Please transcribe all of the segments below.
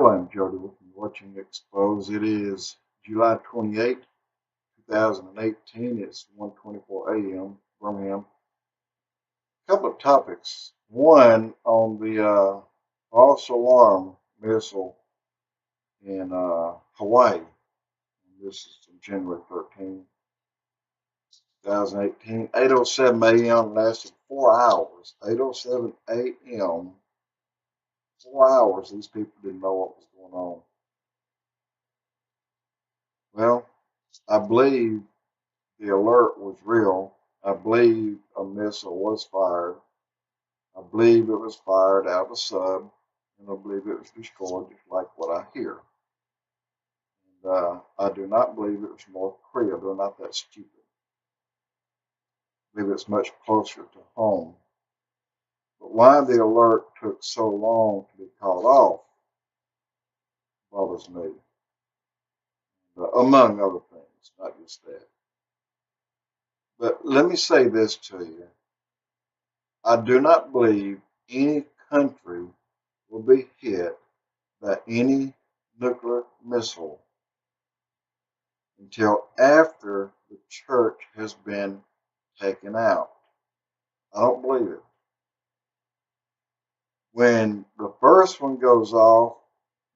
Hello, I'm Jody. You're watching Expoz. It is July 28, 2018. It's 1:24 a.m. Birmingham. A couple of topics. One on the false alarm missile in Hawaii. This is from January 13, 2018. 8:07 a.m. lasted 4 hours. 8:07 a.m. 4 hours. These people didn't know what was going on. Well, I believe the alert was real. I believe a missile was fired. I believe it was fired out of a sub, and I believe it was destroyed, just like what I hear. And I do not believe it was North Korea. They're not that stupid. I believe it's much closer to home. But why the alert took so long to be called off bothers me, among other things, not just that. But let me say this to you. I do not believe any country will be hit by any nuclear missile until after the church has been taken out. I don't believe it. When the first one goes off,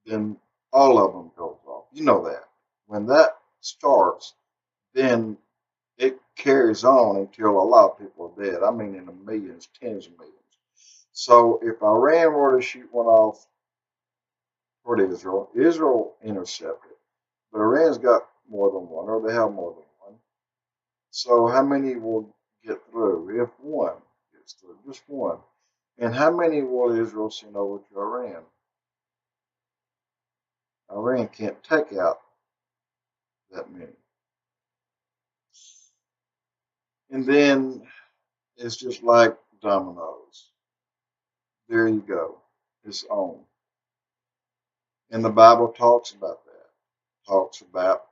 then all of them goes off. You know that. When that starts, then it carries on until a lot of people are dead. I mean in the millions, tens of millions. So if Iran were to shoot one off toward Israel, Israel intercepted. But Iran's got more than one, or they have more than one. So how many will get through? If one gets through, just one. And how many will Israel send over to Iran? Iran can't take out that many. And then it's just like dominoes. There you go. It's on. And the Bible talks about that. Talks about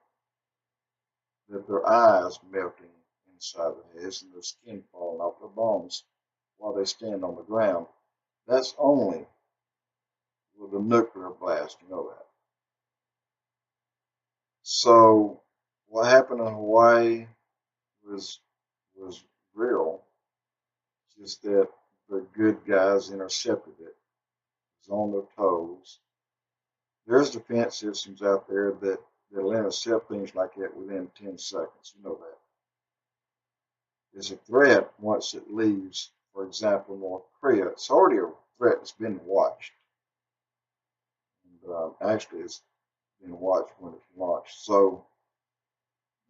that their eyes melting inside their heads and their skin falling off their bones while they stand on the ground. That's only with a nuclear blast, you know that. So what happened in Hawaii was real, just that the good guys intercepted it. It was on their toes. There's defense systems out there that'll intercept things like that within 10 seconds. You know that. It's a threat once it leaves, for example, North Korea. It's already a threat that's been watched. And actually, it's been watched when it's launched. So,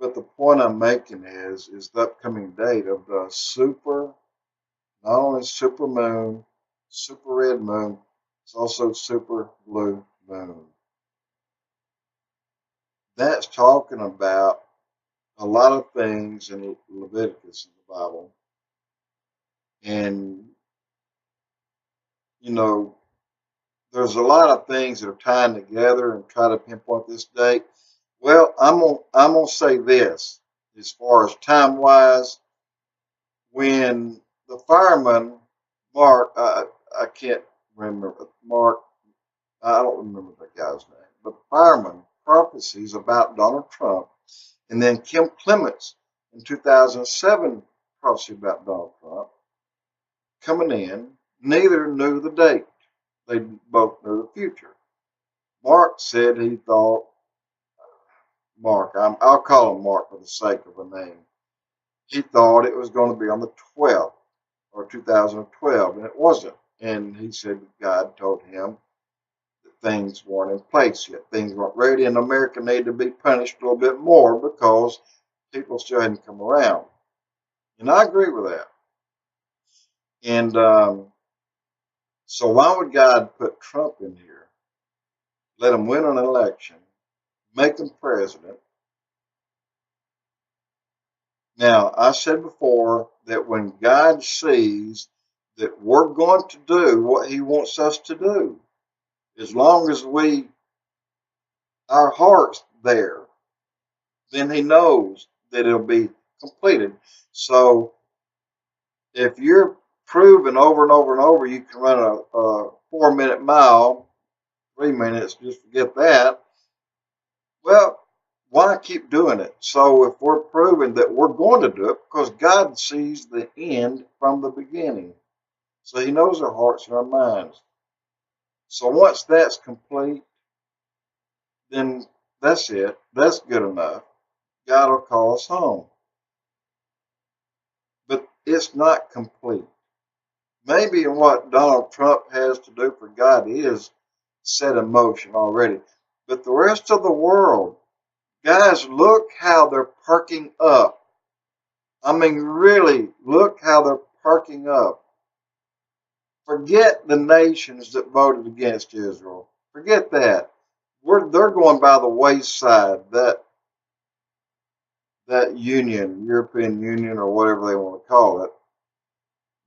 but the point I'm making is the upcoming date of the not only super moon, super red moon, it's also super blue moon. That's talking about a lot of things in Leviticus in the Bible. And, you know, there's a lot of things that are tying together and try to pinpoint this date. Well, I'm gonna say this as far as time wise. When the fireman Mark, I can't remember Mark. I don't remember the guy's name, but fireman prophecies about Donald Trump, and then Kim Clements in 2007 prophecy about Donald Trump coming in. Neither knew the date. They both knew the future. Mark said he thought, I'll call him Mark for the sake of a name. He thought it was going to be on the 12th or 2012, and it wasn't. And he said God told him that things weren't in place yet. Things weren't ready, and America needed to be punished a little bit more because people still hadn't come around. And I agree with that. And so why would God put Trump in here, let him win an election, make him president? Now, I said before that when God sees that we're going to do what he wants us to do, as long as our heart's there, then he knows that it'll be completed. So if you're proven over and over and over you can run a 4-minute mile 3 minutes, just forget that. Well, why keep doing it? So if we're proving that we're going to do it, because God sees the end from the beginning. So he knows our hearts and our minds. So once that's complete, then that's it. That's good enough. God will call us home. But it's not complete. Maybe what Donald Trump has to do for God is set in motion already. But the rest of the world, guys, look how they're parking up. I mean, really, look how they're parking up. Forget the nations that voted against Israel. Forget that. They're going by the wayside, that union, European Union, or whatever they want to call it.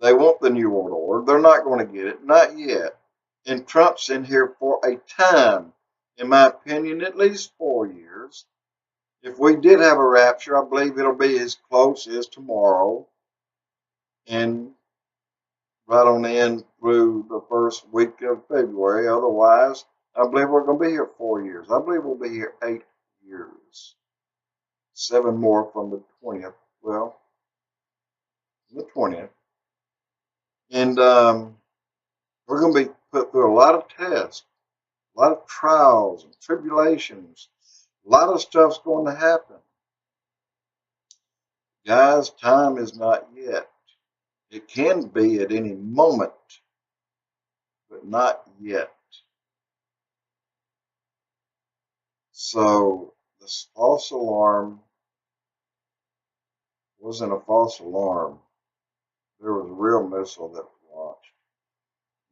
They want the New World Order. They're not going to get it. Not yet. And Trump's in here for a time, in my opinion, at least 4 years. If we did have a rapture, I believe it'll be as close as tomorrow. And right on the end through the first week of February. Otherwise, I believe we're going to be here 4 years. I believe we'll be here 8 years. 7 more from the 20th. Well, the 20th. And we're going to be put through a lot of tests, a lot of trials and tribulations. A lot of stuff's going to happen. Guys, time is not yet. It can be at any moment, but not yet. So this false alarm wasn't a false alarm. There was a real missile that was launched.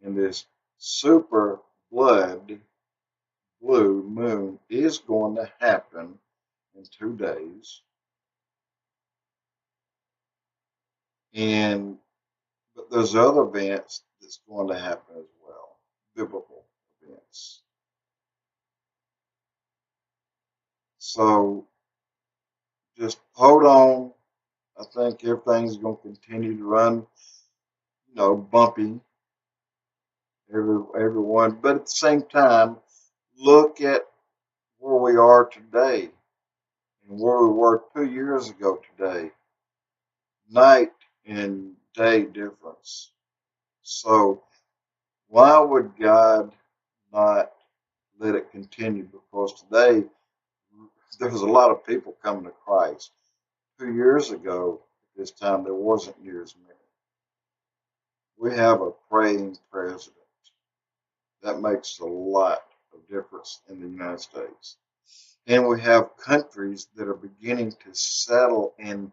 And this super blood blue moon is going to happen in 2 days. But there's other events that's going to happen as well, biblical events. So just hold on. I think everything's going to continue to run, bumpy, everyone. But at the same time, look at where we are today and where we were 2 years ago today. Night and day difference. So why would God not let it continue? Because today there's a lot of people coming to Christ. 2 years ago at this time there wasn't near as many. We have a praying president. That makes a lot of difference in the United States. And we have countries that are beginning to settle and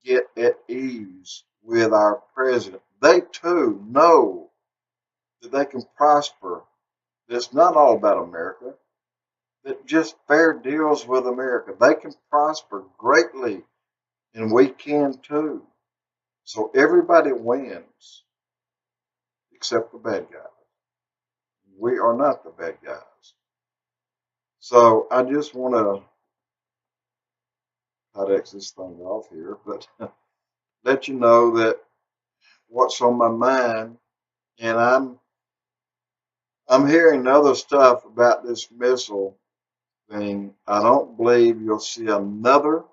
get at ease with our president. They too know that they can prosper. That it's not all about America. That just fair deals with America. They can prosper greatly, and we can too. So everybody wins, except the bad guys. We are not the bad guys. So I just want to X this thing off here, but let you know that what's on my mind, and I'm hearing other stuff about this missile thing. I don't believe you'll see another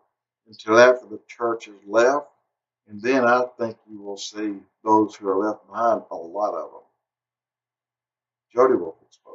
until after the church is left, and then I think you will see those who are left behind, a lot of them. Jody will explain.